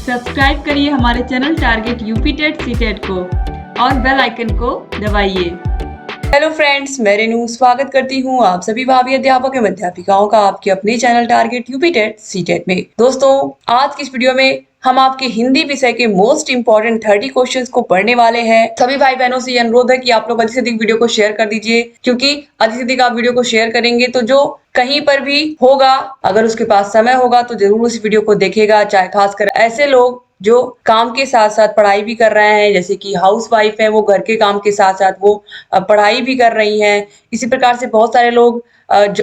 Subscribe करिए हमारे channel target UP TET CTET को और बेल आइकन को दबाइए। हेलो फ्रेंड्स, मैं रेनू स्वागत करती हूँ आप सभी भावी अध्यापक एवं अध्यापिकाओं का आपके अपने channel target UP TET CTET में। दोस्तों, आज की इस वीडियो में हम आपके हिंदी विषय के मोस्ट इंपोर्टेंट 30 क्वेश्चंस को पढ़ने वाले हैं। सभी भाई बहनों से ये अनुरोध है कि आप लोग अधिक से अधिक वीडियो को शेयर कर दीजिए, क्योंकि अधिक से अधिक आप वीडियो को शेयर करेंगे तो जो कहीं पर भी होगा, अगर उसके पास समय होगा तो जरूर उस वीडियो को देखेगा। चाहे खासकर ऐसे लोग जो काम के साथ साथ पढ़ाई भी कर रहे हैं, जैसे कि हाउस वाइफ है, वो घर के काम के साथ साथ वो पढ़ाई भी कर रही हैं। इसी प्रकार से बहुत सारे लोग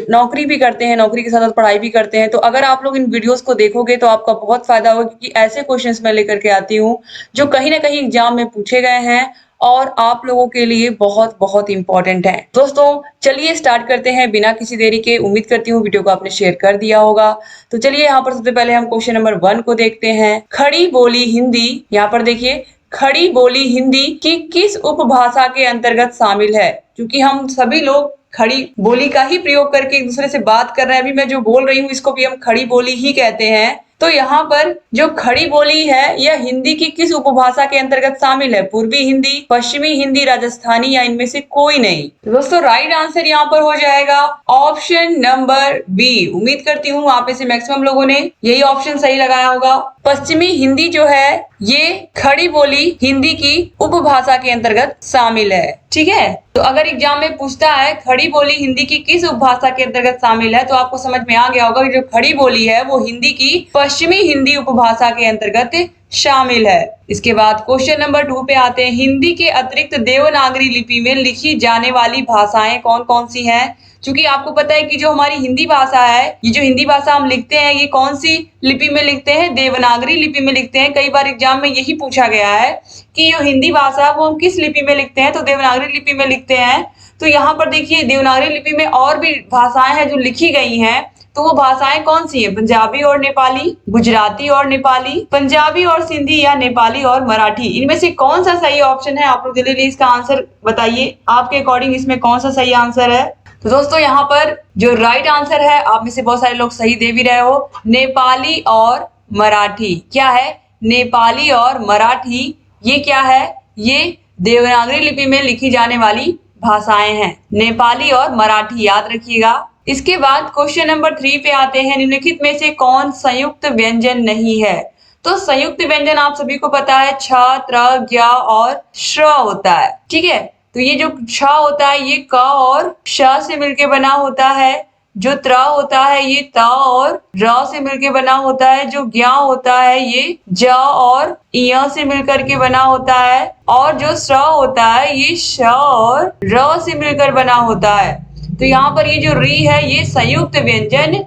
नौकरी भी करते हैं, नौकरी के साथ साथ पढ़ाई भी करते हैं। तो अगर आप लोग इन वीडियोस को देखोगे तो आपका बहुत फायदा होगा, क्योंकि ऐसे क्वेश्चंस मैं लेकर के आती हूँ जो कहीं ना कहीं एग्जाम में पूछे गए हैं और आप लोगों के लिए बहुत बहुत इंपॉर्टेंट है। दोस्तों, चलिए स्टार्ट करते हैं बिना किसी देरी के। उम्मीद करती हूँ वीडियो को आपने शेयर कर दिया होगा। तो चलिए यहाँ पर सबसे पहले हम क्वेश्चन नंबर 1 को देखते हैं। खड़ी बोली हिंदी, यहाँ पर देखिए, खड़ी बोली हिंदी की किस उपभाषा के अंतर्गत शामिल है? क्योंकि हम सभी लोग खड़ी बोली का ही प्रयोग करके एक दूसरे से बात कर रहे हैं। अभी मैं जो बोल रही हूँ इसको भी हम खड़ी बोली ही कहते हैं। तो यहाँ पर जो खड़ी बोली है यह हिंदी की किस उपभाषा के अंतर्गत शामिल है? पूर्वी हिंदी, पश्चिमी हिंदी, राजस्थानी या इनमें से कोई नहीं? तो दोस्तों, राइट आंसर यहाँ पर हो जाएगा ऑप्शन नंबर बी। उम्मीद करती हूँ आप में से मैक्सिमम लोगों ने यही ऑप्शन सही लगाया होगा। पश्चिमी हिंदी जो है ये खड़ी बोली हिंदी की उपभाषा के अंतर्गत शामिल है। ठीक है, तो अगर एग्जाम में पूछता है खड़ी बोली हिंदी की किस उपभाषा के अंतर्गत शामिल है, तो आपको समझ में आ गया होगा कि जो खड़ी बोली है वो हिंदी की पश्चिमी हिंदी उपभाषा के अंतर्गत शामिल है। इसके बाद क्वेश्चन नंबर 2 पे आते हैं। हिंदी के अतिरिक्त देवनागरी लिपि में लिखी जाने वाली भाषाएं कौन कौन सी हैं? क्योंकि आपको पता है कि जो हमारी हिंदी भाषा है, ये जो हिंदी भाषा हम लिखते हैं ये कौन सी लिपि में लिखते हैं? देवनागरी लिपि में लिखते हैं। कई बार एग्जाम में यही पूछा गया है कि जो हिंदी भाषा वो हम किस लिपि में लिखते हैं, तो देवनागरी लिपि में लिखते हैं। तो यहाँ पर देखिए, देवनागरी लिपि में और भी भाषाएं हैं जो लिखी गई हैं। तो वो भाषाएं कौन सी है? पंजाबी और नेपाली, गुजराती और नेपाली, पंजाबी और सिंधी या नेपाली और मराठी। इनमें से कौन सा सही ऑप्शन है? आप लोग जल्दी जल्दी इसका आंसर बताइए, आपके अकॉर्डिंग इसमें कौन सा सही आंसर है? तो दोस्तों, यहाँ पर जो राइट आंसर है, आप में से बहुत सारे लोग सही दे भी रहे हो, नेपाली और मराठी। क्या है? नेपाली और मराठी। ये क्या है? ये देवनागरी लिपि में लिखी जाने वाली भाषाएं हैं, नेपाली और मराठी, याद रखिएगा। इसके बाद क्वेश्चन नंबर 3 पे आते हैं। निम्नलिखित में से कौन संयुक्त व्यंजन नहीं है? तो संयुक्त व्यंजन आप सभी को पता है छ, त्र, ज्ञ और श्र होता है। ठीक है, तो ये जो छ होता है ये क और श से मिलके बना होता है। जो त्र होता है ये त और र से मिलके बना होता है। जो ज्ञ होता है ये ज और य से मिलकर के बना होता है। और जो श्र होता है ये श और र से मिलकर बना होता है। तो यहाँ पर ये जो री है ये संयुक्त व्यंजन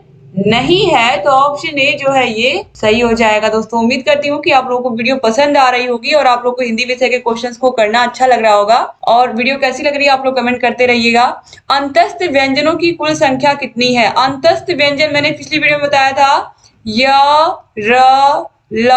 नहीं है, तो ऑप्शन ए जो है ये सही हो जाएगा। दोस्तों, उम्मीद करती हूँ कि आप लोगों को वीडियो पसंद आ रही होगी और आप लोग को हिंदी विषय के क्वेश्चंस को करना अच्छा लग रहा होगा। और वीडियो कैसी लग रही है आप लोग कमेंट करते रहिएगा। अंतस्थ व्यंजनों की कुल संख्या कितनी है? अंतस्थ व्यंजन मैंने पिछली वीडियो में बताया था, य, र, ल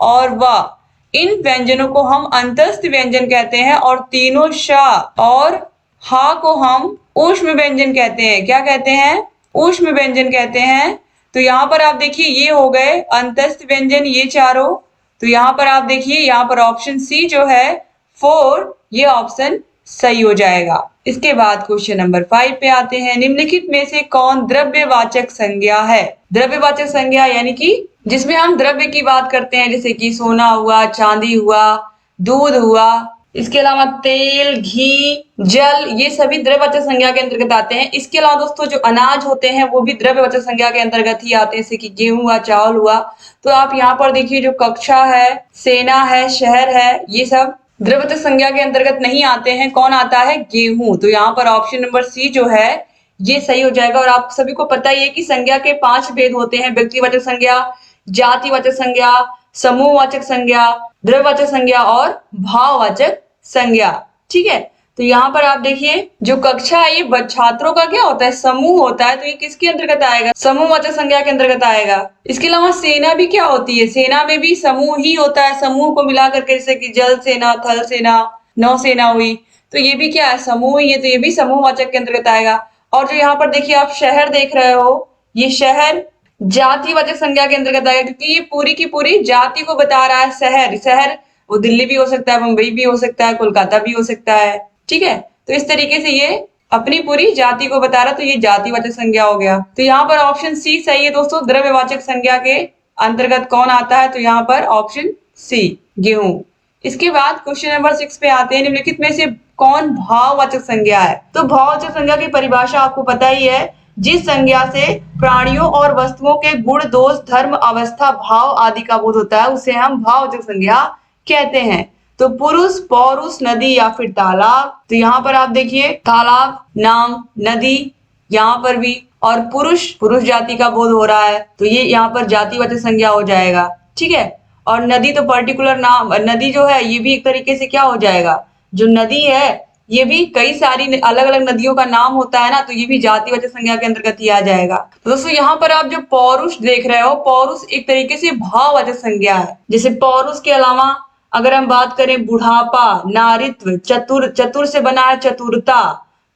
और व। इन व्यंजनों को हम अंतस्थ व्यंजन कहते हैं और तीनों श और हा को हम ऊष्म व्यंजन कहते हैं। क्या कहते हैं? ऊष्म व्यंजन कहते हैं। तो यहाँ पर आप देखिए, ये हो गए अंतस्थ व्यंजन, ये चारों। तो यहाँ पर आप देखिए, यहाँ पर ऑप्शन सी जो है 4, ये ऑप्शन सही हो जाएगा। इसके बाद क्वेश्चन नंबर 5 पे आते हैं। निम्नलिखित में से कौन द्रव्यवाचक संज्ञा है? द्रव्यवाचक संज्ञा यानी कि जिसमें हम द्रव्य की बात करते हैं, जैसे कि सोना हुआ, चांदी हुआ, दूध हुआ, इसके अलावा तेल, घी, जल, ये सभी द्रव्यवाचक संज्ञा के अंतर्गत आते हैं। इसके अलावा दोस्तों जो अनाज होते हैं वो भी द्रव्यवाचक संज्ञा के अंतर्गत ही आते हैं, जैसे कि गेहूं हुआ, चावल हुआ। तो आप यहाँ पर देखिए, जो कक्षा है, सेना है, शहर है, ये सब द्रव्यवाचक संज्ञा के अंतर्गत नहीं आते हैं। कौन आता है? गेहूं। तो यहाँ पर ऑप्शन नंबर सी जो है ये सही हो जाएगा। और आप सभी को पता ही है कि संज्ञा के 5 भेद होते हैं: व्यक्तिवाचक संज्ञा, जातिवाचक संज्ञा, समूहवाचक संज्ञा, द्रव्यवाचक संज्ञा और भाववाचक संज्ञा। ठीक है, तो यहाँ पर आप देखिए, जो कक्षा है ये छात्रों का क्या होता है? समूह होता है। तो ये किसके अंतर्गत आएगा? समूहवाचक संज्ञा के अंतर्गत आएगा। इसके अलावा सेना भी क्या होती है? सेना में भी समूह ही होता है। समूह को मिलाकर के, जैसे कि जल सेना, थल सेना, नौसेना हुई, तो ये भी क्या है? समूह ही है। तो ये भी समूहवाचक के अंतर्गत आएगा। और जो यहाँ पर देखिए, आप शहर देख रहे हो, ये शहर जातिवाचक संज्ञा के अंतर्गत आएगा, क्योंकि ये पूरी की पूरी जाति को बता रहा है। शहर, शहर वो दिल्ली भी हो सकता है, मुंबई भी हो सकता है, कोलकाता भी हो सकता है। ठीक है, तो इस तरीके से ये अपनी पूरी जाति को बता रहा है, तो ये जातिवाचक संज्ञा हो गया। तो यहाँ पर ऑप्शन सी सही है दोस्तों। द्रव्यवाचक संज्ञा के अंतर्गत कौन आता है, तो यहाँ पर ऑप्शन सी गेहूं। इसके बाद क्वेश्चन नंबर 6 पे आते हैं। निम्नलिखित में से कौन भाववाचक संज्ञा है? तो भाववाचक संज्ञा की परिभाषा आपको पता ही है। जिस संज्ञा से प्राणियों और वस्तुओं के गुण, दोष, धर्म, अवस्था, भाव आदि का बोध होता है, उसे हम भाववाचक संज्ञा कहते हैं। तो पुरुष, पौरुष, नदी या फिर तालाब। तो यहाँ पर आप देखिए तालाब, नाम, नदी यहाँ पर भी, और पुरुष, पुरुष जाति का बोध हो रहा है, तो ये यहाँ पर जातिवाचक संज्ञा हो जाएगा। ठीक है, और नदी तो पर्टिकुलर नाम, नदी जो है ये भी एक तरीके से क्या हो जाएगा, जो नदी है ये भी कई सारी अलग अलग नदियों का नाम होता है ना, तो ये भी जातिवाचक संज्ञा के अंतर्गत ही आ जाएगा। तो दोस्तों यहाँ पर आप जो पौरुष देख रहे हो, पौरुष एक तरीके से भाववाचक संज्ञा है। जैसे पौरुष के अलावा अगर हम बात करें बुढ़ापा, नारित्व, चतुर, चतुर से बना है चतुरता,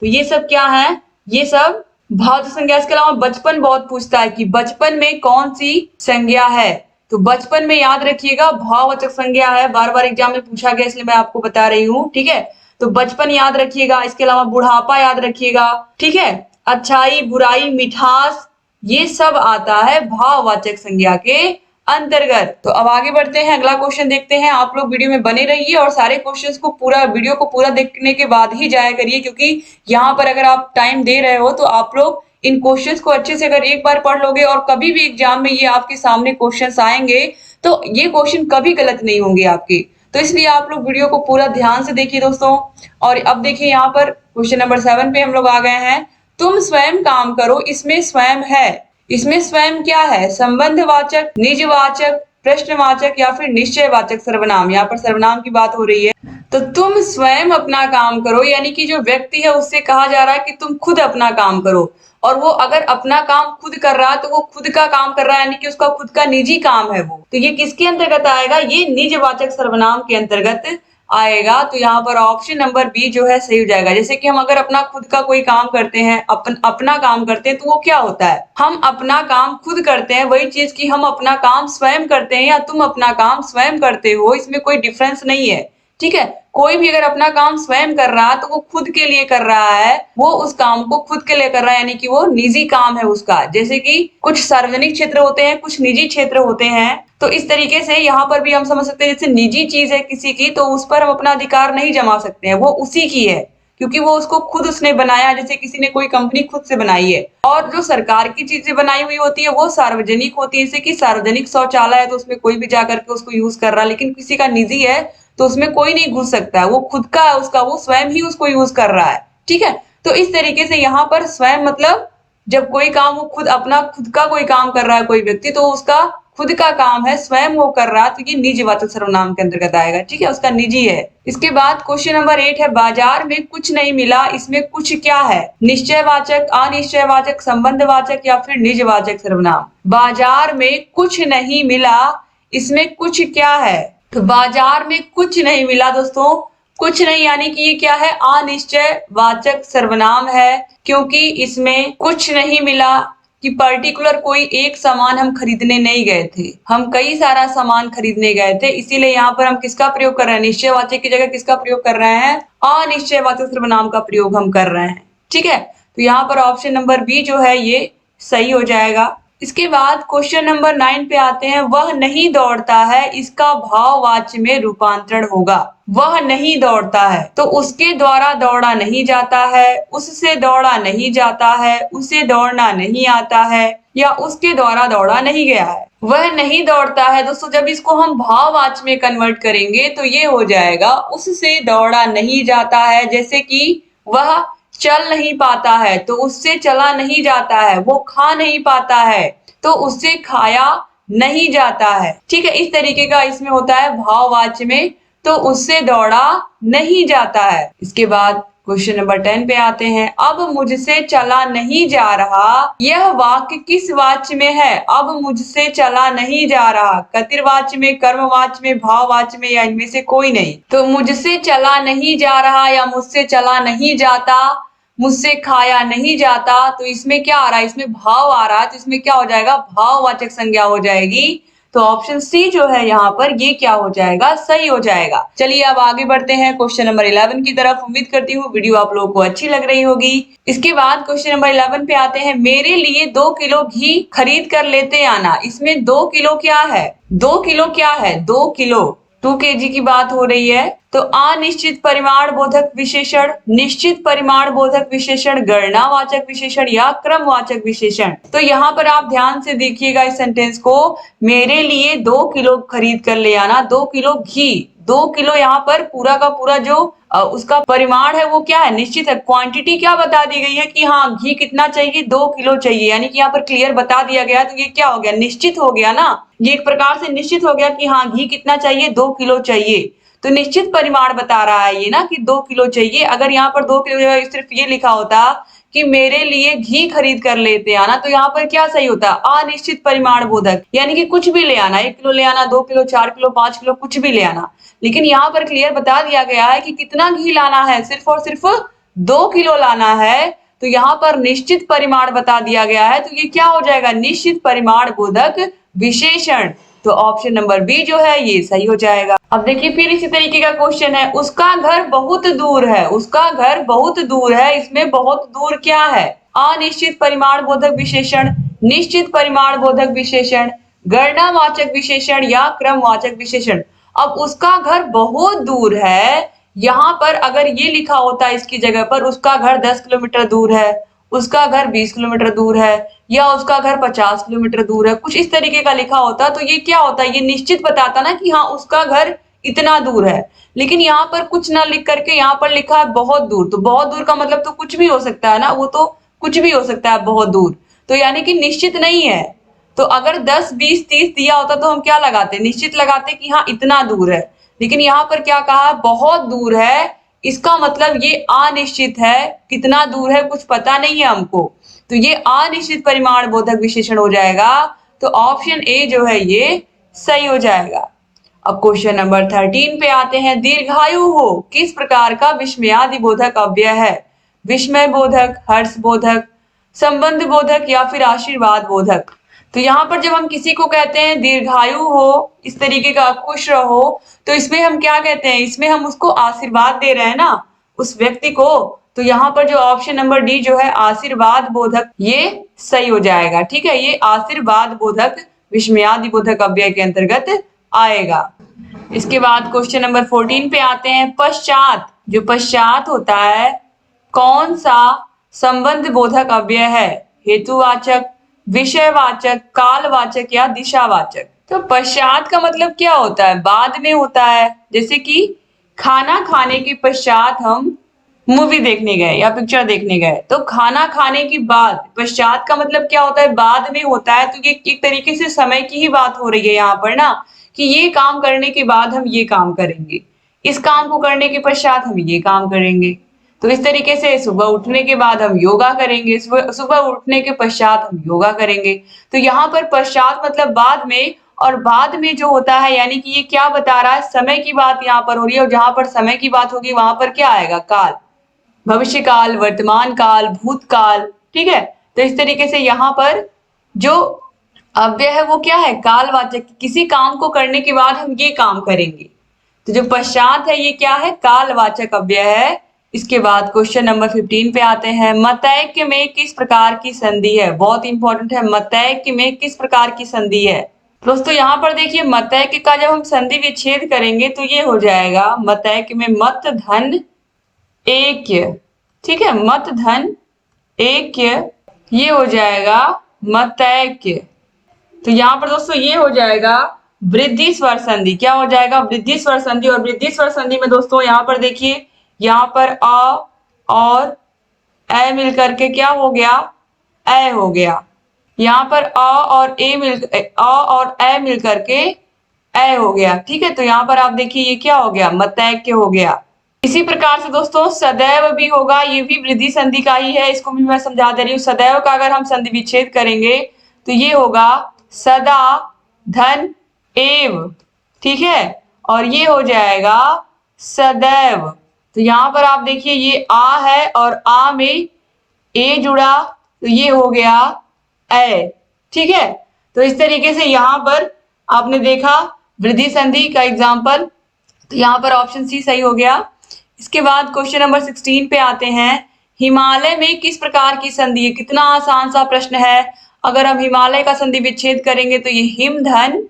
तो ये सब क्या है, ये सब भाववाचक संज्ञा। इसके अलावा बचपन बहुत पूछता है कि बचपन में कौन सी संज्ञा है, तो बचपन में याद रखिएगा भाववाचक संज्ञा है। बार बार एग्जाम में पूछा गया इसलिए मैं आपको बता रही हूँ। ठीक है, तो बचपन याद रखिएगा। इसके अलावा बुढ़ापा याद रखिएगा। ठीक है, अच्छाई, बुराई, मिठास, ये सब आता है भाववाचक संज्ञा के अंतर्गत। तो अब आगे बढ़ते हैं, अगला क्वेश्चन देखते हैं। आप लोग वीडियो में बने रहिए और सारे क्वेश्चंस को पूरा, वीडियो को पूरा देखने के बाद ही जाया करिए, क्योंकि यहाँ पर अगर आप टाइम दे रहे हो तो आप लोग इन क्वेश्चंस को अच्छे से अगर एक बार पढ़ लोगे और कभी भी एग्जाम में ये आपके सामने क्वेश्चंस आएंगे तो ये क्वेश्चन कभी गलत नहीं होंगे आपके। तो इसलिए आप लोग वीडियो को पूरा ध्यान से देखिए दोस्तों। और अब देखिए यहाँ पर क्वेश्चन नंबर 7 पे हम लोग आ गए हैं। तुम स्वयं काम करो, इसमें स्वयं है, इसमें स्वयं क्या है, संबंधवाचक, निजवाचक, प्रश्नवाचक या फिर निश्चयवाचक सर्वनाम। यहाँ पर सर्वनाम की बात हो रही है। तो तुम स्वयं अपना काम करो, यानी कि जो व्यक्ति है उससे कहा जा रहा है कि तुम खुद अपना काम करो। और वो अगर अपना काम खुद कर रहा है तो वो खुद का काम कर रहा है, यानी कि उसका खुद का निजी काम है वो। तो ये किसके अंतर्गत आएगा, ये निजवाचक सर्वनाम के अंतर्गत आएगा। तो यहाँ पर ऑप्शन नंबर बी जो है सही हो जाएगा। जैसे कि हम अगर अपना खुद का कोई काम करते हैं, अपना काम करते हैं, तो वो क्या होता है, हम अपना काम खुद करते हैं। वही चीज की हम अपना काम स्वयं करते हैं या तुम अपना काम स्वयं करते हो, इसमें कोई डिफरेंस नहीं है। ठीक है, कोई भी अगर अपना काम स्वयं कर रहा है तो वो खुद के लिए कर रहा है, वो उस काम को खुद के लिए कर रहा है, यानी कि वो निजी काम है उसका। जैसे कि कुछ सार्वजनिक क्षेत्र होते हैं, कुछ निजी क्षेत्र होते हैं, तो इस तरीके से यहाँ पर भी हम समझ सकते हैं, जैसे निजी चीज है किसी की तो उस पर हम अपना अधिकार नहीं जमा सकते हैं, वो उसी की है क्योंकि वो उसको खुद उसने बनाया। जैसे किसी ने कोई कंपनी खुद से बनाई है। और जो सरकार की चीजें बनाई हुई होती है वो सार्वजनिक होती है, जैसे कि सार्वजनिक शौचालय है तो उसमें कोई भी जाकर के उसको यूज कर रहा है, लेकिन किसी का निजी है तो उसमें कोई नहीं घुस सकता है, वो खुद का है उसका, वो स्वयं ही उसको यूज कर रहा है। ठीक है, तो इस तरीके से यहाँ पर स्वयं मतलब जब कोई काम वो खुद अपना खुद का कोई काम कर रहा है कोई व्यक्ति, तो उसका खुद का काम है, स्वयं वो कर रहा है, तो ये निजवाचक सर्वनाम के अंतर्गत आएगा। ठीक है, उसका निजी है। इसके बाद क्वेश्चन नंबर 8 है, बाजार में कुछ नहीं मिला, इसमें कुछ क्या है, निश्चयवाचक, अनिश्चयवाचक, संबंधवाचक या फिर निजवाचक सर्वनाम। बाजार में कुछ नहीं मिला, इसमें कुछ क्या है, तो बाजार में कुछ नहीं मिला दोस्तों, कुछ नहीं यानी कि ये क्या है, अनिश्चयवाचक सर्वनाम है, क्योंकि इसमें कुछ नहीं मिला कि पर्टिकुलर कोई एक सामान हम खरीदने नहीं गए थे, हम कई सारा सामान खरीदने गए थे, इसीलिए यहाँ पर हम किसका प्रयोग कर रहे हैं, निश्चयवाचक की जगह किसका प्रयोग कर रहे हैं, अनिश्चयवाचक सर्वनाम का प्रयोग हम कर रहे हैं। ठीक है, तो यहाँ पर ऑप्शन नंबर बी जो है ये सही हो जाएगा। इसके बाद क्वेश्चन नंबर 9 पे आते हैं, वह नहीं दौड़ता है, इसका भाववाच्य में रूपांतरण होगा। वह नहीं दौड़ता है तो उसके द्वारा दौड़ा नहीं जाता है, उससे दौड़ा नहीं जाता है, उसे दौड़ना नहीं आता है या उसके द्वारा दौड़ा नहीं गया है। वह नहीं दौड़ता है दोस्तों, जब इसको हम भाववाच्य में कन्वर्ट करेंगे तो ये हो जाएगा उससे दौड़ा नहीं जाता है। जैसे कि वह चल नहीं पाता है तो उससे चला नहीं जाता है, वो खा नहीं पाता है तो उससे खाया नहीं जाता है। ठीक है, इस तरीके का इसमें होता है भाववाच्य में, तो उससे दौड़ा नहीं जाता है। इसके बाद क्वेश्चन नंबर 10 पे आते हैं, अब मुझसे चला नहीं जा रहा, यह वाक्य किस वाच्य में है, अब मुझसे चला नहीं जा रहा, कर्तृवाच्य में, कर्मवाच्य में, भाववाच्य में या इनमें से कोई नहीं। तो मुझसे चला नहीं जा रहा या मुझसे चला नहीं जाता, मुझसे खाया नहीं जाता, तो इसमें क्या आ रहा है, इसमें भाव आ रहा है, तो इसमें क्या हो जाएगा, भाववाचक संज्ञा हो जाएगी। तो ऑप्शन सी जो है यहाँ पर ये क्या हो जाएगा, सही हो जाएगा। चलिए अब आगे बढ़ते हैं क्वेश्चन नंबर 11 की तरफ। उम्मीद करती हूँ वीडियो आप लोगों को अच्छी लग रही होगी। इसके बाद क्वेश्चन नंबर 11 पे आते हैं, मेरे लिए 2 किलो घी खरीद कर लेते आना। इसमें 2 किलो क्या है, 2 किलो क्या है, 2 किलो 2 kg की बात हो रही है। तो अनिश्चित परिमाण बोधक विशेषण, निश्चित परिमाण बोधक विशेषण, गणनावाचक विशेषण या क्रमवाचक विशेषण। तो यहाँ पर आप ध्यान से देखिएगा इस सेंटेंस को, मेरे लिए 2 किलो खरीद कर ले आना, 2 किलो घी, 2 किलो यहाँ पर पूरा का पूरा जो उसका परिमाण है वो क्या है, निश्चित है। क्वांटिटी क्या बता दी गई है कि हाँ घी कितना चाहिए, 2 किलो चाहिए, यानी कि यहाँ पर क्लियर बता दिया गया। तो ये क्या हो गया, निश्चित हो गया ना, ये एक प्रकार से निश्चित हो गया कि हाँ घी कितना चाहिए, 2 किलो चाहिए। तो निश्चित परिमाण बता रहा है ये ना कि 2 किलो चाहिए। अगर यहाँ पर 2 किलो सिर्फ ये लिखा होता कि मेरे लिए घी खरीद कर लेते आना, तो यहाँ पर क्या सही होता, अनिश्चित परिमाण बोधक, यानी कि कुछ भी ले आना, 1 किलो ले आना, 2 किलो, 4 किलो, 5 किलो, कुछ भी ले आना। लेकिन यहाँ पर क्लियर बता दिया गया है कि कितना घी लाना है, सिर्फ और सिर्फ 2 किलो लाना है। तो यहाँ पर निश्चित परिमाण बता दिया गया है, तो ये क्या हो जाएगा, निश्चित परिमाण बोधक विशेषण। तो ऑप्शन नंबर बी जो है ये सही हो जाएगा। अब देखिए फिर इसी तरीके का क्वेश्चन है, उसका घर बहुत दूर है, उसका घर बहुत दूर है। इसमें बहुत दूर क्या है, अनिश्चित परिमाण बोधक विशेषण, निश्चित परिमाण बोधक विशेषण, गणनावाचक विशेषण या क्रमवाचक विशेषण। अब उसका घर बहुत दूर है, यहाँ पर अगर ये लिखा होता इसकी जगह पर उसका घर 10 किलोमीटर दूर है, उसका घर 20 किलोमीटर दूर है, या उसका घर 50 किलोमीटर दूर है, कुछ इस तरीके का लिखा होता तो ये क्या होता, ये निश्चित बताता ना कि हाँ उसका घर इतना दूर है। लेकिन यहाँ पर कुछ ना लिख करके यहाँ पर लिखा है बहुत दूर, तो बहुत दूर का मतलब तो कुछ भी हो सकता है ना, वो तो कुछ भी हो सकता है बहुत दूर, तो यानी कि निश्चित नहीं है। तो अगर 10, 20, 30 दिया होता तो हम क्या लगाते, निश्चित लगाते कि हाँ इतना दूर है। लेकिन यहाँ पर क्या कहा, बहुत दूर है, इसका मतलब ये अनिश्चित है, कितना दूर है कुछ पता नहीं है हमको, तो ये अनिश्चित परिमाण बोधक विशेषण हो जाएगा। तो ऑप्शन ए जो है ये सही हो जाएगा। अब क्वेश्चन नंबर 13 पे आते हैं, दीर्घायु हो किस प्रकार का विस्मयादि बोधक अव्यय है, विस्मय बोधक, हर्ष बोधक, संबंध बोधक या फिर आशीर्वाद बोधक। तो यहाँ पर जब हम किसी को कहते हैं दीर्घायु हो, इस तरीके का, खुश रहो, तो इसमें हम क्या कहते हैं, इसमें हम उसको आशीर्वाद दे रहे हैं ना उस व्यक्ति को। तो यहाँ पर जो ऑप्शन नंबर डी जो है आशीर्वाद बोधक, ये सही हो जाएगा। ठीक है, ये आशीर्वाद बोधक विस्मयादि बोधक अव्यय के अंतर्गत आएगा। इसके बाद क्वेश्चन नंबर 14 पे आते हैं, पश्चात, जो पश्चात होता है कौन सा संबंध बोधक अव्यय है, हेतुवाचक, विषयवाचक, कालवाचक या दिशावाचक। तो पश्चात का मतलब क्या होता है, बाद में होता है। जैसे कि खाना खाने के पश्चात हम मूवी देखने गए या पिक्चर देखने गए, तो खाना खाने के बाद, पश्चात का मतलब क्या होता है, बाद में होता है। तो ये एक तरीके से समय की ही बात हो रही है यहाँ पर ना, कि ये काम करने के बाद हम ये काम करेंगे, इस काम को करने के पश्चात हम ये काम करेंगे। तो इस तरीके से सुबह उठने के बाद हम योगा करेंगे, सुबह उठने के पश्चात हम योगा करेंगे। तो यहाँ पर पश्चात मतलब बाद में, और बाद में जो होता है यानी कि ये क्या बता रहा है, समय की बात यहाँ पर हो रही है, और जहां पर समय की बात होगी वहां पर क्या आएगा, काल, भविष्य काल, वर्तमान काल, भूतकाल। ठीक है, तो इस तरीके से यहाँ पर जो अव्यय है वो क्या है, कालवाचक, किसी काम को करने के बाद हम ये काम करेंगे। तो जो पश्चात है ये क्या है, कालवाचक अव्यय है। इसके बाद क्वेश्चन नंबर 15 पे आते हैं, मतैक्य में किस प्रकार की संधि है, बहुत इंपॉर्टेंट है, मतैक्य में किस प्रकार की संधि है। दोस्तों यहाँ पर देखिए, मतैक्य का जब हम संधि विच्छेद करेंगे तो ये हो जाएगा, मतैक्य में मत धन ऐक्य। ठीक है, मत धन ऐक्य, ये हो जाएगा मतैक्य। तो यहाँ पर दोस्तों ये हो जाएगा वृद्धि स्वर संधि। क्या हो जाएगा, वृद्धि स्वर संधि। और वृद्धि स्वर संधि में दोस्तों यहाँ पर देखिए, यहाँ पर अ और ए मिलकर के क्या हो गया, ए हो गया। यहाँ पर अ और ए मिल करके ए हो गया। ठीक है, तो यहाँ पर आप देखिए ये क्या हो गया, मतैक्य हो गया। इसी प्रकार से दोस्तों सदैव भी होगा, ये भी वृद्धि संधि का ही है, इसको भी मैं समझा दे रही हूँ। सदैव का अगर हम संधि विच्छेद करेंगे तो ये होगा सदा धन एव। ठीक है, और ये हो जाएगा सदैव। तो यहाँ पर आप देखिए ये आ है और आ में ए जुड़ा तो ये हो गया ए, ठीक है। तो इस तरीके से यहाँ पर आपने देखा वृद्धि संधि का एग्जाम्पल, तो यहाँ पर ऑप्शन सी सही हो गया। इसके बाद क्वेश्चन नंबर 16 पे आते हैं। हिमालय में किस प्रकार की संधि है? कितना आसान सा प्रश्न है। अगर हम हिमालय का संधि विच्छेद करेंगे तो ये हिमधन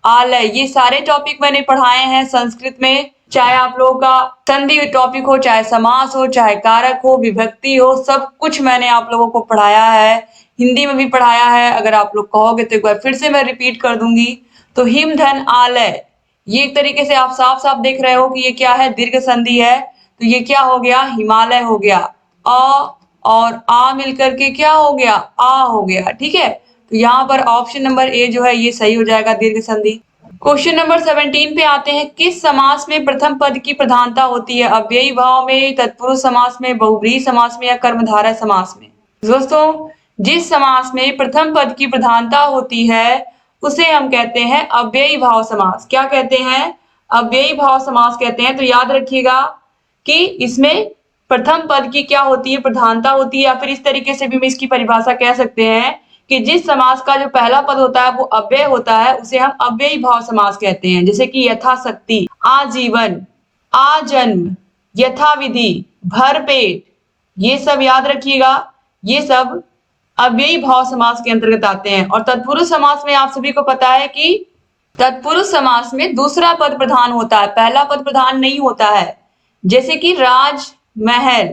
आलय, ये सारे टॉपिक मैंने पढ़ाए हैं संस्कृत में, चाहे आप लोगों का संधि टॉपिक हो, चाहे समास हो, चाहे कारक हो, विभक्ति हो, सब कुछ मैंने आप लोगों को पढ़ाया है। हिंदी में भी पढ़ाया है। अगर आप लोग कहोगे तो एक बार फिर से मैं रिपीट कर दूंगी। तो हिमधन आलय, ये एक तरीके से आप साफ साफ देख रहे हो कि ये क्या है, दीर्घ संधि है। तो ये क्या हो गया, हिमालय हो गया। अ और आ मिलकर के क्या हो गया, आ हो गया, ठीक है। तो यहाँ पर ऑप्शन नंबर ए जो है ये सही हो जाएगा, दीर्घ संधि। क्वेश्चन नंबर 17 पे आते हैं। किस समास में प्रथम पद की प्रधानता होती है? अव्ययी भाव में, तत्पुरुष समास में, बहुब्रीहि समास में या कर्मधारय समास में? दोस्तों, जिस समास में प्रथम पद की प्रधानता होती है उसे हम कहते हैं अव्ययी भाव समास। क्या कहते हैं? अव्ययी भाव समास कहते हैं। तो याद रखिएगा कि इसमें प्रथम पद की क्या होती है, प्रधानता होती है, या फिर इस तरीके से भी हम इसकी परिभाषा कह सकते हैं कि जिस समास का जो पहला पद होता है वो अव्यय होता है उसे हम अव्ययी भाव समास कहते हैं। जैसे कि यथाशक्ति, आजीवन, आजन्म, यथाविधि, भरपेट, ये सब याद रखिएगा, ये सब अव्ययी भाव समास के अंतर्गत आते हैं। और तत्पुरुष समास में आप सभी को पता है कि तत्पुरुष समास में दूसरा पद प्रधान होता है, पहला पद प्रधान नहीं होता है। जैसे कि राजमहल,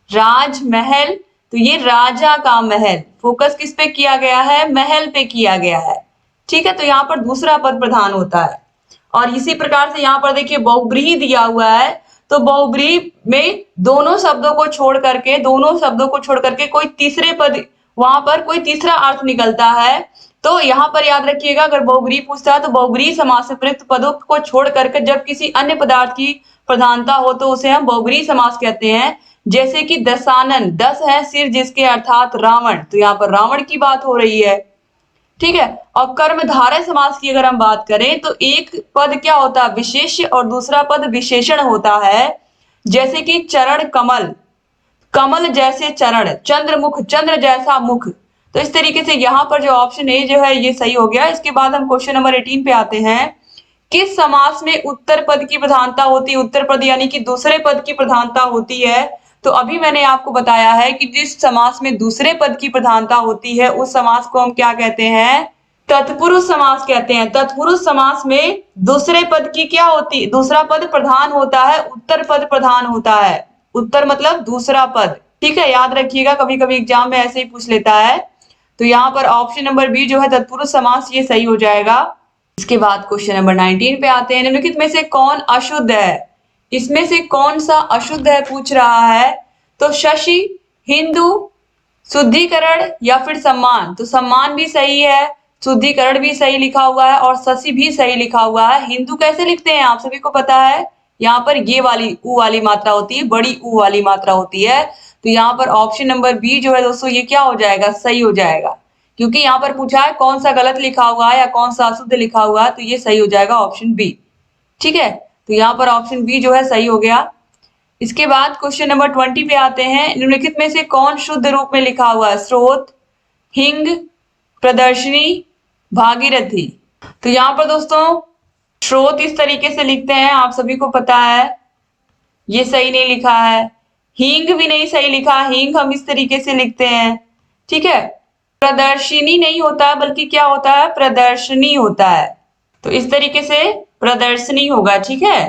राजमहल, तो ये राजा का महल, फोकस किस पे किया गया है, महल पे किया गया है, ठीक है। तो यहाँ पर दूसरा पद प्रधान होता है। और इसी प्रकार से यहाँ पर देखिए बहुब्रीहि दिया हुआ है, तो बहुब्रीहि में दोनों शब्दों को छोड़ करके कोई तीसरे पद, वहां पर कोई तीसरा अर्थ निकलता है। तो यहाँ पर याद रखिएगा, अगर बहुब्रीहि पूछता है तो बहुब्रीहि समास से प्रयुक्त पदों को छोड़ करके जब किसी अन्य पदार्थ की प्रधानता हो तो उसे हम बहुब्रीहि समास कहते हैं। जैसे कि दशानन, दस है सिर जिसके अर्थात रावण, तो यहाँ पर रावण की बात हो रही है, ठीक है। और कर्मधारय समास की अगर हम बात करें तो एक पद क्या होता है, विशेष्य, और दूसरा पद विशेषण होता है। जैसे कि चरण कमल, कमल जैसे चरण, चंद्रमुख, चंद्र जैसा मुख। तो इस तरीके से यहाँ पर जो ऑप्शन ए जो है ये सही हो गया। इसके बाद हम क्वेश्चन नंबर 18 पे आते हैं। किस समास में उत्तर पद की प्रधानता होती है? उत्तर पद यानी कि दूसरे पद की प्रधानता होती है। तो अभी मैंने आपको बताया है कि जिस समास में दूसरे पद की प्रधानता होती है उस समास को हम क्या कहते हैं, तत्पुरुष समास कहते हैं। तत्पुरुष समास में दूसरे पद की क्या होती, दूसरा पद प्रधान होता है, उत्तर पद प्रधान होता है। उत्तर मतलब दूसरा पद, ठीक है, याद रखिएगा, कभी कभी एग्जाम में ऐसे ही पूछ लेता है। तो यहाँ पर ऑप्शन नंबर बी जो है तत्पुरुष समास, ये सही हो जाएगा। इसके बाद क्वेश्चन नंबर 19 पे आते हैं। निम्नलिखित में से कौन अशुद्ध है? इसमें से कौन सा अशुद्ध है पूछ रहा है। तो शशि, हिंदू, शुद्धिकरण या फिर सम्मान। तो सम्मान भी सही है, शुद्धिकरण भी सही लिखा हुआ है और शशि भी सही लिखा हुआ है। हिंदू कैसे लिखते हैं आप सभी को पता है, यहाँ पर ये वाली ऊ वाली मात्रा होती है, बड़ी ऊ वाली मात्रा होती है। तो यहाँ पर ऑप्शन नंबर बी जो है दोस्तों ये क्या हो जाएगा, सही हो जाएगा, क्योंकि यहाँ पर पूछा है कौन सा गलत लिखा हुआ है या कौन सा अशुद्ध लिखा हुआ है, तो ये सही हो जाएगा ऑप्शन बी, ठीक है। तो यहाँ पर ऑप्शन बी जो है सही हो गया। इसके बाद क्वेश्चन नंबर 20 पे आते हैं। निम्नलिखित में से कौन शुद्ध रूप में लिखा हुआ है? स्रोत, हिंग, प्रदर्शनी, भागीरथी। तो यहाँ पर दोस्तों स्रोत इस तरीके से लिखते हैं, आप सभी को पता है, ये सही नहीं लिखा है। हींग भी नहीं सही लिखा, हींग हम इस तरीके से लिखते हैं, ठीक है। प्रदर्शिनी नहीं होता है, बल्कि क्या होता है, प्रदर्शनी होता है। तो इस तरीके से प्रदर्शनी होगा, ठीक है।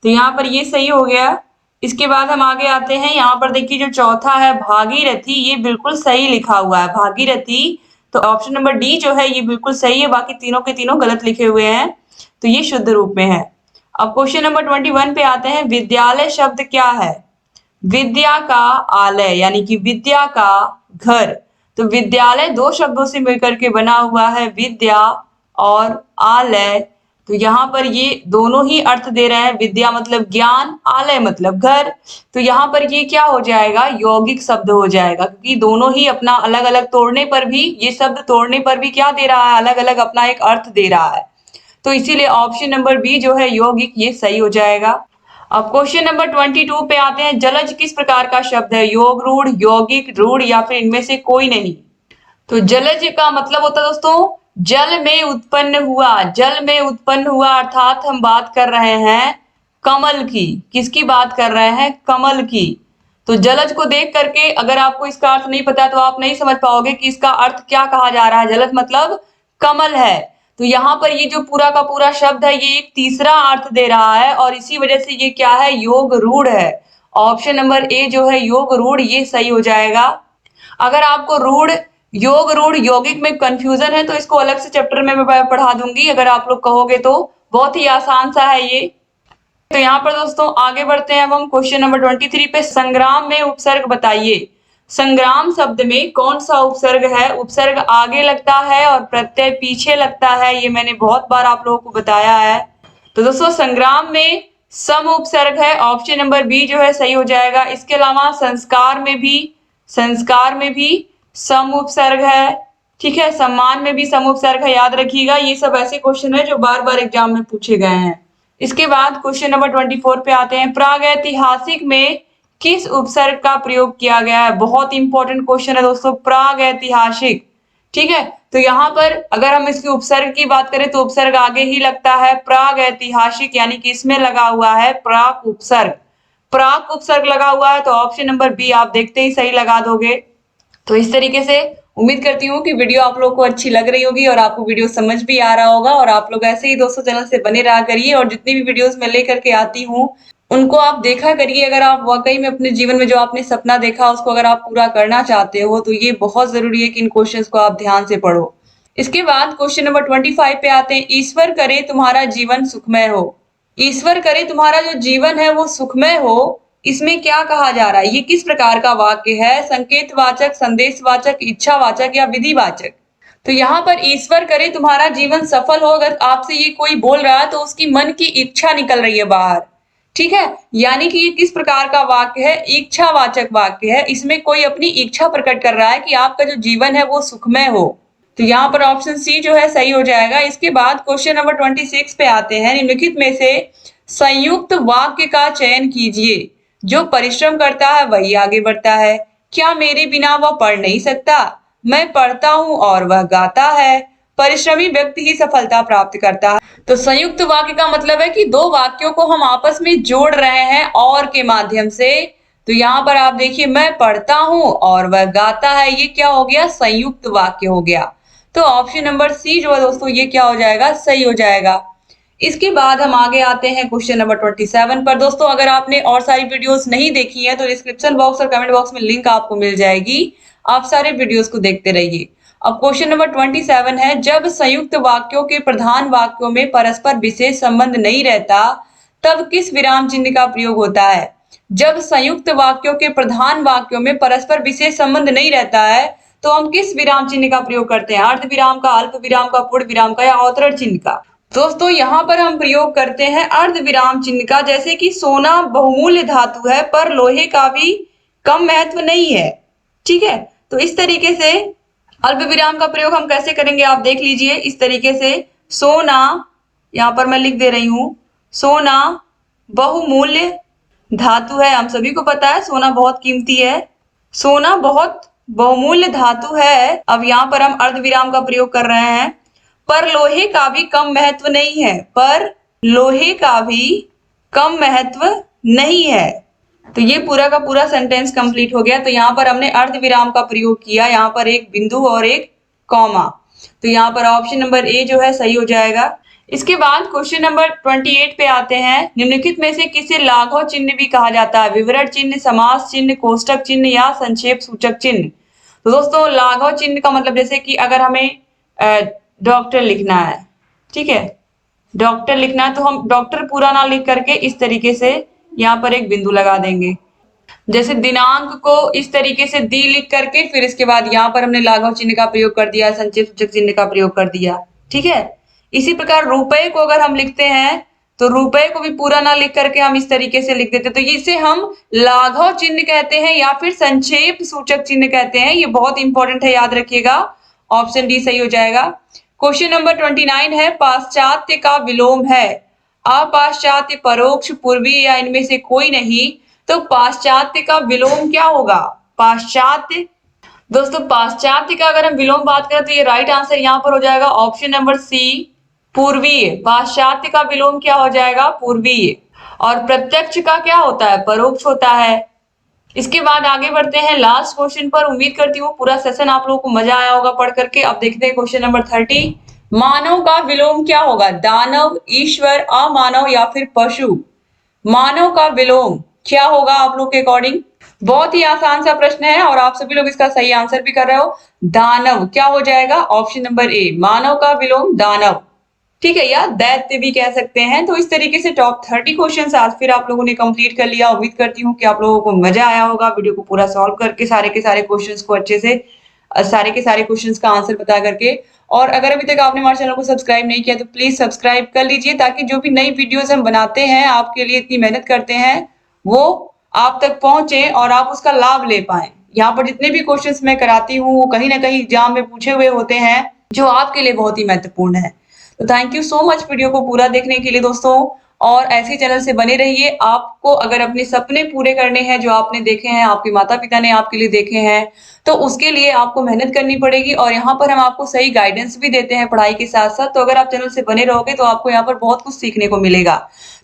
तो यहाँ पर ये सही हो गया। इसके बाद हम आगे आते हैं। यहाँ पर देखिए जो चौथा है भागीरथी, ये बिल्कुल सही लिखा हुआ है, भागीरथी। तो ऑप्शन नंबर डी जो है ये बिल्कुल सही है, बाकी तीनों के तीनों गलत लिखे हुए हैं, तो ये शुद्ध रूप में है। अब क्वेश्चन नंबर 21 पे आते हैं। विद्यालय शब्द क्या है? विद्या का आलय, यानी कि विद्या का घर। तो विद्यालय दो शब्दों से मिलकर के बना हुआ है, विद्या और आलय। तो यहाँ पर ये दोनों ही अर्थ दे रहे हैं, विद्या मतलब ज्ञान, आलय मतलब घर। तो यहाँ पर ये क्या हो जाएगा, यौगिक शब्द हो जाएगा, क्योंकि दोनों ही अपना अलग अलग तोड़ने पर भी, ये शब्द तोड़ने पर भी क्या दे रहा है, अलग अलग अपना एक अर्थ दे रहा है। तो इसीलिए ऑप्शन नंबर बी जो है यौगिक, ये सही हो जाएगा। अब क्वेश्चन नंबर 22 पे आते हैं। जलज किस प्रकार का शब्द है? योग रूढ़, यौगिक, रूढ़ या फिर इनमें से कोई नहीं। तो जलज का मतलब होता है दोस्तों जल में उत्पन्न हुआ, जल में उत्पन्न हुआ, अर्थात हम बात कर रहे हैं कमल की। किसकी बात कर रहे हैं? कमल की। तो जलज को देख करके अगर आपको इसका अर्थ नहीं पता तो आप नहीं समझ पाओगे कि इसका अर्थ क्या कहा जा रहा है। जलज मतलब कमल है। तो यहाँ पर ये जो पूरा का पूरा शब्द है ये एक तीसरा अर्थ दे रहा है और इसी वजह से ये क्या है? योग रूढ़ है। ऑप्शन नंबर ए जो है योग रूढ़, ये सही हो जाएगा। अगर आपको रूढ़, योग रूढ़, यौगिक में कंफ्यूजन है तो इसको अलग से चैप्टर में मैं पढ़ा दूंगी अगर आप लोग कहोगे तो। बहुत ही आसान सा है ये। तो यहाँ पर दोस्तों आगे बढ़ते हैं अब हम क्वेश्चन नंबर 23 पे। संग्राम में उपसर्ग बताइए। संग्राम शब्द में कौन सा उपसर्ग है? उपसर्ग आगे लगता है और प्रत्यय पीछे लगता है, ये मैंने बहुत बार आप लोगों को बताया है। तो दोस्तों संग्राम में सम उपसर्ग है, ऑप्शन नंबर बी जो है सही हो जाएगा। इसके अलावा संस्कार में भी सम उपसर्ग है, ठीक है। सम्मान में भी सम उपसर्ग है, याद रखिएगा। ये सब ऐसे क्वेश्चन है जो बार बार एग्जाम में पूछे गए हैं। इसके बाद क्वेश्चन नंबर 24 पे आते हैं। प्रागैतिहासिक में किस उपसर्ग का प्रयोग किया गया है? बहुत इंपॉर्टेंट क्वेश्चन है दोस्तों, प्रागैतिहासिक, ठीक है। तो यहाँ पर अगर हम इसके उपसर्ग की बात करें तो उपसर्ग आगे ही लगता है। प्रागैतिहासिक यानी कि इसमें लगा हुआ है प्राक उपसर्ग। प्राक उपसर्ग लगा हुआ है तो ऑप्शन नंबर बी आप देखते ही सही लगा दोगे। तो इस तरीके से उम्मीद करती हूँ कि वीडियो आप लोगों को अच्छी लग रही होगी और आपको वीडियो समझ भी आ रहा होगा। और आप लोग ऐसे ही दोस्तों चैनल से बने रहा करिए और जितनी भी वीडियोस मैं लेकर के आती हूँ उनको आप देखा करिए। अगर आप वाकई में अपने जीवन में जो आपने सपना देखा उसको अगर आप पूरा करना चाहते हो तो ये बहुत जरूरी है कि इन क्वेश्चंस को आप ध्यान से पढ़ो। इसके बाद क्वेश्चन नंबर 25 पे आते हैं। ईश्वर करे तुम्हारा जीवन सुखमय हो। ईश्वर करे तुम्हारा जो जीवन है वो सुखमय हो, इसमें क्या कहा जा रहा है? ये किस प्रकार का वाक्य है? संकेतवाचक, संदेशवाचक, इच्छावाचक या विधिवाचक? तो यहाँ पर ईश्वर करे तुम्हारा जीवन सफल हो, अगर आपसे ये कोई बोल रहा है तो उसकी मन की इच्छा निकल रही है बाहर, ठीक है। यानी कि ये किस प्रकार का वाक्य है? इच्छावाचक वाक्य है। इसमें कोई अपनी इच्छा प्रकट कर रहा है कि आपका जो जीवन है वो सुखमय हो। तो यहाँ पर ऑप्शन सी जो है सही हो जाएगा। इसके बाद क्वेश्चन नंबर 26 पे आते हैं। निम्नलिखित में से संयुक्त वाक्य का चयन कीजिए। जो परिश्रम करता है वही आगे बढ़ता है। क्या मेरे बिना वह पढ़ नहीं सकता? मैं पढ़ता हूँ और वह गाता है। परिश्रमी व्यक्ति ही सफलता प्राप्त करता है। तो संयुक्त वाक्य का मतलब है कि दो वाक्यों को हम आपस में जोड़ रहे हैं और के माध्यम से। तो यहाँ पर आप देखिए, मैं पढ़ता हूँ और वह गाता है, ये क्या हो गया? संयुक्त वाक्य हो गया। तो ऑप्शन नंबर सी जो है दोस्तों ये क्या हो जाएगा? सही हो जाएगा। इसके बाद हम आगे आते हैं क्वेश्चन नंबर 27 पर। दोस्तों अगर आपने और सारी वीडियोस नहीं देखी है तो डिस्क्रिप्शन बॉक्स और कमेंट बॉक्स में लिंक आपको मिल जाएगी, आप सारे वीडियोस को देखते रहिए। अब क्वेश्चन नंबर 27 है। जब संयुक्त वाक्यों के प्रधान वाक्यों में परस्पर विशेष संबंध नहीं रहता तब किस विराम चिन्ह का प्रयोग होता है? जब संयुक्त वाक्यों के प्रधान वाक्यों में परस्पर विशेष संबंध नहीं रहता है तो हम किस विराम चिन्ह का प्रयोग करते हैं? अर्ध विराम का, अल्प विराम का, पूर्ण विराम का या अवतरण चिन्ह का? दोस्तों यहाँ पर हम प्रयोग करते हैं अर्ध विराम चिन्ह का। जैसे कि सोना बहुमूल्य धातु है पर लोहे का भी कम महत्व नहीं है, ठीक है। तो इस तरीके से अल्प विराम का प्रयोग हम कैसे करेंगे आप देख लीजिए। इस तरीके से सोना, यहाँ पर मैं लिख दे रही हूं, सोना बहुमूल्य धातु है। हम सभी को पता है सोना बहुत कीमती है, सोना बहुत बहुमूल्य धातु है। अब यहाँ पर हम अर्ध विराम का प्रयोग कर रहे हैं। पर लोहे का भी कम महत्व नहीं है, पर लोहे का भी कम महत्व नहीं है। तो ये पूरा का पूरा सेंटेंस कंप्लीट हो गया। तो यहाँ पर हमने अर्ध विराम का प्रयोग किया, यहाँ पर एक बिंदु और एक कॉमा। तो यहाँ पर ऑप्शन नंबर ए जो है सही हो जाएगा। इसके बाद क्वेश्चन नंबर 28 पे आते हैं। निम्नलिखित में से किसे लाघव चिन्ह भी कहा जाता है? विवरण चिन्ह, समास चिन्ह, कोष्टक चिन्ह या संक्षेप सूचक चिन्ह? तो दोस्तों लाघव चिन्ह का मतलब जैसे कि अगर हमें डॉक्टर लिखना है, ठीक है, डॉक्टर लिखना है तो हम डॉक्टर पूरा ना लिख करके इस तरीके से यहाँ पर एक बिंदु लगा देंगे। जैसे दिनांक को इस तरीके से दी लिख करके फिर इसके बाद यहाँ पर हमने लाघव चिन्ह का प्रयोग कर दिया, संक्षेप सूचक चिन्ह का प्रयोग कर दिया, ठीक है। इसी प्रकार रुपए को अगर हम लिखते हैं तो रुपए को भी पूरा ना लिख करके हम इस तरीके से लिख देते, तो इसे हम लाघव चिन्ह कहते हैं या फिर संक्षेप सूचक चिन्ह कहते हैं। ये बहुत इंपॉर्टेंट है, याद रखिएगा। ऑप्शन डी सही हो जाएगा। क्वेश्चन नंबर 29 है। पाश्चात्य का विलोम है। अपाश्चात्य, परोक्ष, पूर्वी या इनमें से कोई नहीं। तो पाश्चात्य का विलोम क्या होगा? पाश्चात्य। दोस्तों पाश्चात्य का अगर हम विलोम बात करें तो ये राइट आंसर यहाँ पर हो जाएगा ऑप्शन नंबर सी, पूर्वीय। पाश्चात्य का विलोम क्या हो जाएगा? पूर्वीय। और प्रत्यक्ष का क्या होता है? परोक्ष होता है। इसके बाद आगे बढ़ते हैं लास्ट क्वेश्चन पर। उम्मीद करती हूँ पूरा सेशन आप लोगों को मजा आया होगा पढ़ करके। अब देखते हैं क्वेश्चन नंबर 30। मानव का विलोम क्या होगा? दानव, ईश्वर, अमानव या फिर पशु? मानव का विलोम क्या होगा आप लोग के अकॉर्डिंग? बहुत ही आसान सा प्रश्न है और आप सभी लोग इसका सही आंसर भी कर रहे हो। दानव क्या हो जाएगा? ऑप्शन नंबर ए, मानव का विलोम दानव। ठीक है, या दैत्य भी कह सकते हैं। तो इस तरीके से टॉप 30 क्वेश्चंस आज फिर आप लोगों ने कंप्लीट कर लिया। उम्मीद करती हूँ कि आप लोगों को मजा आया होगा वीडियो को पूरा सॉल्व करके, सारे के सारे क्वेश्चंस को अच्छे से, सारे के सारे क्वेश्चंस का आंसर बता करके। और अगर अभी तक आपने हमारे चैनल को सब्सक्राइब नहीं किया तो प्लीज सब्सक्राइब कर लीजिए, ताकि जो भी नई वीडियोस हम बनाते हैं, आपके लिए इतनी मेहनत करते हैं, वो आप तक पहुंचे और आप उसका लाभ ले पाए। यहाँ पर जितने भी क्वेश्चंस मैं कराती हूँ वो कहीं ना कहीं एग्जाम में पूछे हुए होते हैं, जो आपके लिए बहुत ही महत्वपूर्ण है। तो thank you so much video को पूरा देखने के लिए दोस्तों, और ऐसे चैनल से बने रहिए। आपको अगर अपने सपने पूरे करने हैं, जो आपने देखे हैं, आपके माता पिता ने आपके लिए देखे हैं, तो उसके लिए आपको मेहनत करनी पड़ेगी। और यहाँ पर हम आपको सही गाइडेंस भी देते हैं पढ़ाई के साथ साथ। तो अगर आप चैनल से बने रहोगे तो आपको यहाँ पर बहुत कुछ सीखने को मिलेगा।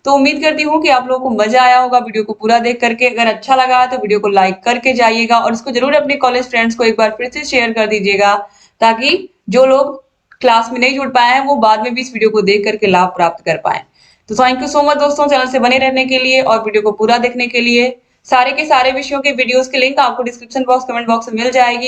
तो उम्मीद करती हूँ कि आप लोगों को मजा आया होगा वीडियो को पूरा देख करके। अगर अच्छा लगा है तो वीडियो को लाइक करके जाइएगा और इसको जरूर अपने कॉलेज फ्रेंड्स को एक बार फिर से शेयर कर दीजिएगा, ताकि जो लोग क्लास में नहीं जुड़ पाए हैं वो बाद में भी इस वीडियो को देख करके लाभ प्राप्त कर पाए। तो थैंक यू सो मच दोस्तों चैनल से बने रहने के लिए और वीडियो को पूरा देखने के लिए। सारे के सारे विषयों के वीडियोस के लिंक आपको डिस्क्रिप्शन बॉक्स, कमेंट बॉक्स में मिल जाएगी।